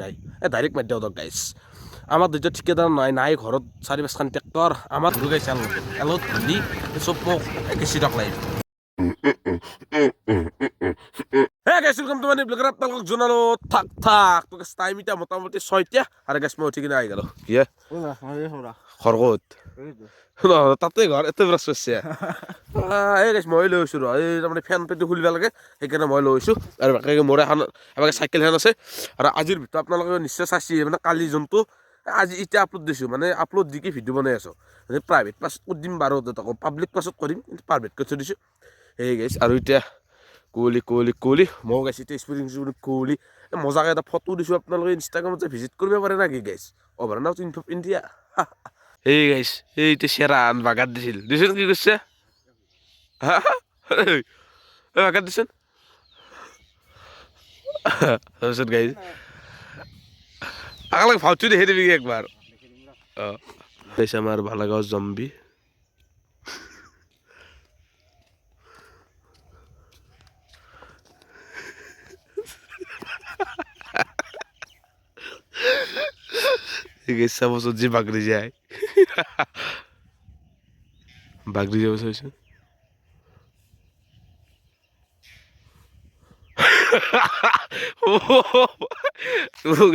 নাই ডাইৰেক্ট মাতি দিওঁ গাইছ আমাৰ দুটা ঠিকাদাৰ নাই ঘৰত 4-5খন ট্ৰেক্টৰ আমাৰ ধৰি গাইছে এলত ধৰি চব মোক কেঁচি টক লাগিব হে গাইছ welcome to my new blog আপোনালোকক জনালো থাক তোক টাইম এতিয়া মোটামুটি 6টা আৰু গাইছ মই উঠি কিনে আহি গ'লো কি খৰগত তাতে ঘৰ এতে ব্ৰাছ কৰিছে এই গাইছ মই লৈ আহিছোঁ এই তাৰমানে ফেন পেনটো খুলিব লাগে সেইকাৰণে মই লৈ আহিছোঁ আৰু বাকী মোৰ এখন চাইকেলখন আছে আৰু আজিৰ ভিতৰত আপোনালোকে নিশ্চয় চাইছে মানে কালি যোনটো আজি এতিয়া আপলোড দিছোঁ মানে আপলোড দি কি ভিডিঅ' বনাই আছোঁ মানে প্ৰাইভেট পাছত কৰি দিম বাৰু আকৌ পাব্লিক পাছত কৰিম কিন্তু প্ৰাইভেট কৰি থৈ দিছোঁ সেই গাইছ আৰু এতিয়া কোহলি মই গাইছোঁ এতিয়া এক্সপিৰিয়েঞ্চ কোহলি মজাকৈ এটা ফটো দিছোঁ আপোনালোকে ইনষ্টাগ্ৰামত যে ভিজিট কৰিব পাৰে না কি গাইছ অভাৰ নাও ইণ্ডিয়া এই গাইছ এই এতিয়া চেৰান বাগাত দিছিল কি কৈছে বাগাত দিছোন তাৰপিছত গাইছ আগলৈ ভাওটো দেখি দিবি একবাৰ গাইছ আমাৰ ভালাগাঁও জম্বি চাব চব্জি বাগৰি যায় বাগৰি যাব চাইছোঁ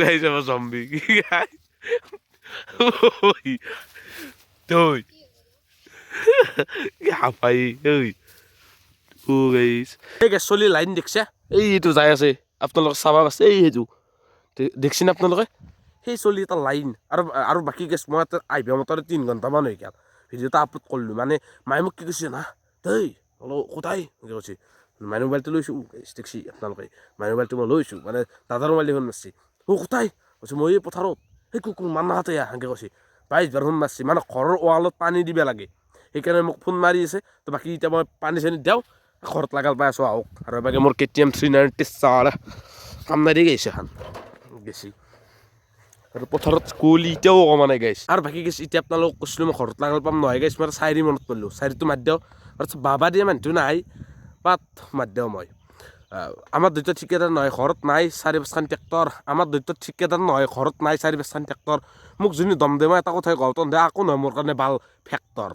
গাইছে আমার জম্বি হাঁপাই ও গাইছ এই গাছ চলি লাইন দেখছে এইটো যাই আছে আপোনালোকে চাবা আছে এই সেইটো দেখছেনে আপোনালোকে সেই চলি এটা লাইন আৰু বাকী গেছ মই এটা আহিব মতে 3 ঘণ্টামান হৈ গ'ল ভিডিঅ'টা আপলোড কৰিলোঁ মানে মায়ে মোক কি কৈছে না দেই অলপ কোথাই এনেকৈ কৈছে মাই মোবাইলটো লৈছোঁ দেখছি আপোনালোকে মাই মোবাইলটো মই লৈছোঁ মানে দাদাৰ মোবাইল দেখোন মাৰছি কোথাই কৈছে মই এই পথাৰত সেই কুকুৰ মান নাহাতে সেনেকৈ কৈছে 22 বাৰ ফোন মাৰছি মানে ঘৰৰ ৱালত পানী দিব লাগে সেইকাৰণে মোক ফোন মাৰি আছে তো বাকী এতিয়া মই পানী চানী দিওঁ ঘৰত লাগাল পাই আছোঁ আহক আৰু বাকী মোৰ KTM 390 কাম নাই দি গৈছে এখন গেছি আৰু পথাৰত কোহলি এতিয়াও অকণমান নাই গাইছ আৰু বাকী গেছ এতিয়া আপোনালোকক কৈছিলোঁ মই ঘৰত লাগাল পাম নহয় গাইছ মই 4 মনত পৰিলোঁ 4টো মাতি দিওঁ আৰু বাবা দিয়ে মানুহটো নাই পাত মাতি দিওঁ মই আমাৰ দুটা ঠিকাদাৰ নহয় ঘৰত নাই 4-5খন ট্ৰেক্টৰ আমাৰ দুটা ঠিকাদাৰ নহয় ঘৰত নাই 4-5খন ট্ৰেক্টৰ মোক যোনে দম দে মই এটা কথাই কওঁ তহঁতে আকৌ নহয় মোৰ কাৰণে ভাল ফেক্টৰ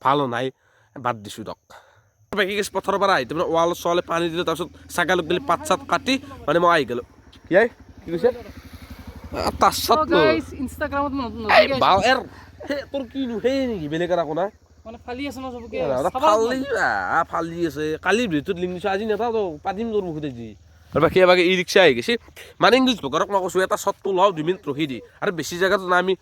ভালো নাই বাদ দিছোঁ দক বাকী গেছ পথাৰৰ পৰা আহি তাৰমানে ৱালত চৱালে পানী দিলোঁ তাৰপিছত ছাগালক গেলি পাত চাত কাটি মানে মই আহি গ'লোঁ কি কৈছে তোৰ কিনো সেই নেকি বেলেগ একো নাই ফালি আছে কালিৰ ভিতৰত লিংক দিছোঁ আজি নেতাও পাতিম তোৰ মুখতে যি আৰু বাকী ই ৰিক্সা আহি গৈছে মানে ইংলিছ ভকৰক মই কৈছোঁ এটা শ্বটটো লওঁ 2 মিনিট ৰখি দি আৰু বেছি জেগাতো নাই আমি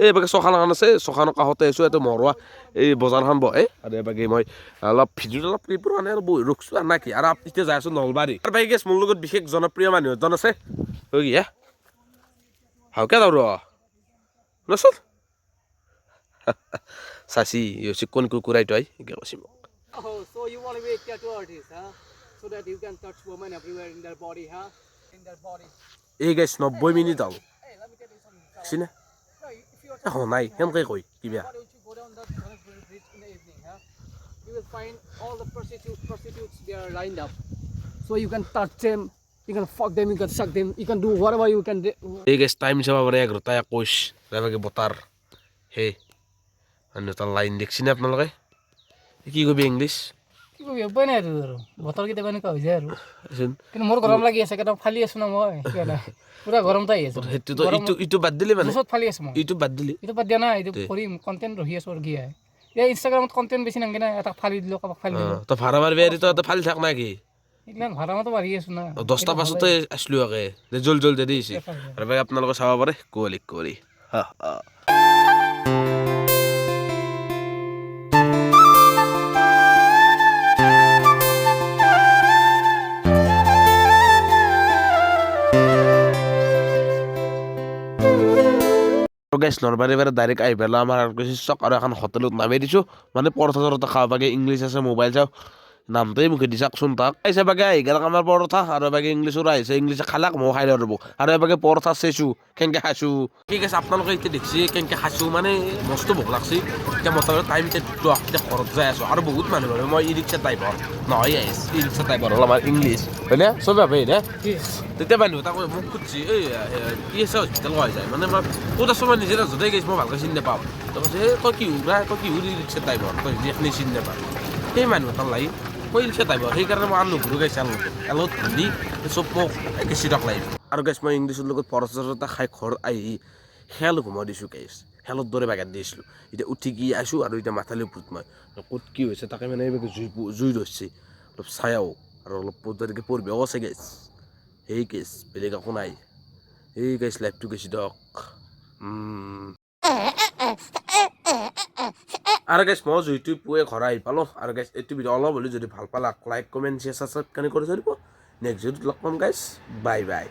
এই বাকী চখান এখন আছে চখানৰ কাষতে আছোঁ এইটো মৰুৱা এই বজাৰখন বহে আৰু বাকী মই অলপ ভিডিঅ'ত অলপ ক্লিপৰ আনে আৰু বহি ৰখছোঁ আৰু নাকি আৰু এতিয়া যাই আছোঁ নলবাৰী আৰু বাকী গেছ মোৰ লগত বিশেষ জনপ্ৰিয় মানুহ এজন আছে ঐ কি হাউকে যাওঁ ৰ নচোন চাচি চিকন কুকুৰাই তই কি কৈছি মোক So you want to be a tattoo artist, huh? So that you can touch women everywhere in their body, huh? In their body. এই গাইছ 90 মিনিট হ'ল Hey, let me tell you something. Cine No, if you are নাই সেনেকৈ কৈ কিবা why don't you go down that bridge in the evening, huh? You will find all the prostitutes they are lined up. So you can touch them, you can fuck them, you can suck them, you can do whatever you can do. এই গাইছ time চাব পাৰে 11:21 ৰাবাকে বতাৰ হে আৰু তাৰ line দেখছিনে আপোনালোকে কি কবি ইংলিছ কি কবি উপায় নাই আৰু বতৰ কেতিয়াবা এনেকুৱা হৈ যায় আৰু কিন্তু মোৰ গৰম লাগি আছে কেইটা ফালি আছো না মই পুৰা গৰমটা আহি আছে সেইটোতো ইটো বাদ দিলি মানে চব ফালি আছো মই ইটো বাদ দিলি ইটো বাদ দিয়া নাই এইটো কৰিম কণ্টেণ্ট ৰহি আছো আৰু কি হয় এই ইনষ্টাগ্ৰামত কণ্টেণ্ট বেছি নাংগে না এটা ফালি দিলোঁ কাৰোবাক ফালি দিলোঁ তই ভাড়া মাৰিবি আৰু তই ফালি থাক না কি এইবিলাক ভাড়া মাতো মাৰি আছো না 10টা পাছতে আছিলো আকে জল দিছে আৰু বাকী আপোনালোকে চাব পাৰে কোহলি গাইছ নলবাৰীৰ পৰা ডাইৰেক্ট আহি পেলাই আমাৰ চক আৰু এখন হোটেলত নামি দিছোঁ মানে পৰঠা চৰঠা খাব পাৰি ইংলিছ আছে মোবাইল চাওঁ নামটোৱে মুখে দি চাওকচোন তাক আহিছে এবাগে আহি গেল আমাৰ পৰঠা আৰু এবাগে ইংলিছৰো আহিছে ইংলিছে খালাক ময়ো খাই ল'ব আৰু এবাগে পৰঠা চেইছোঁ কেনেকৈ খাইছোঁ ঠিক আছে আপোনালোকে এতিয়া দেখিছে কেনেকৈ খাইছোঁ মানে মস্ত ভোক লাগছি এতিয়া মোটামুটি টাইম এতিয়া দুটা এতিয়া ঘৰত যাই আছোঁ আৰু বহুত মানুহ ভাবে মই ই ৰিক্সা টাইপৰ নহয় আহিছ ই ৰিক্সা টাইপৰ হ'ল আমাৰ ইংলিছ হয়নে চবে ভাবে হয়নে তেতিয়া মানুহ তাক মোক সুধছি এই কি আছে হস্পিটেল কোৱা যায় মানে মই ক'ত আছোঁ মই নিজে নাজোঁতে গৈছোঁ মই ভালকৈ চিনি নাপাওঁ তই কৈছে এই তই কি হুৰা তই কি হুৰি ৰিক্সা টাইপৰ তই যিখিনি চিনি নাপাওঁ সেই মানুহ এটাৰ লাগি মই ৰিক্সা টাইপৰ সেইকাৰণে মই আনো ঘূৰি গাইছে এলত ঘূৰি চব মোক গেছি টক লাগিব আৰু গাইছ মই ইংলিছৰ লগত পৰঠা খাই ঘৰ আহি খেল ঘুমাই দিছোঁ গাইছ খেলৰ দৰে বাগাত দিছিলোঁ এতিয়া উঠি কি আছোঁ আৰু এতিয়া মাথালি ওপৰত মই ক'ত কি হৈছে তাকে মানে এইভাগে জুই ধৰিছে অলপ চায়াও আৰু অলপ তেনেকৈ পৰিবেও আছে গেছ সেই কেছ বেলেগ একো নাই সেই গাইছ লাইফটো গেছি দিয়ক আৰু গাইছ মই জুইটো পুৱে ঘৰ আহি পালোঁ আৰু গাইছ এইটো ভিডিঅ' অলপ হ'লে যদি ভাল পালাক লাইক কমেণ্ট শ্বেয়াৰ ছাবস্ক্ৰাইব কৰি থৈ দিব নেক্সট ভিডিঅ'ত লগ পাম গাইছ বাই বাই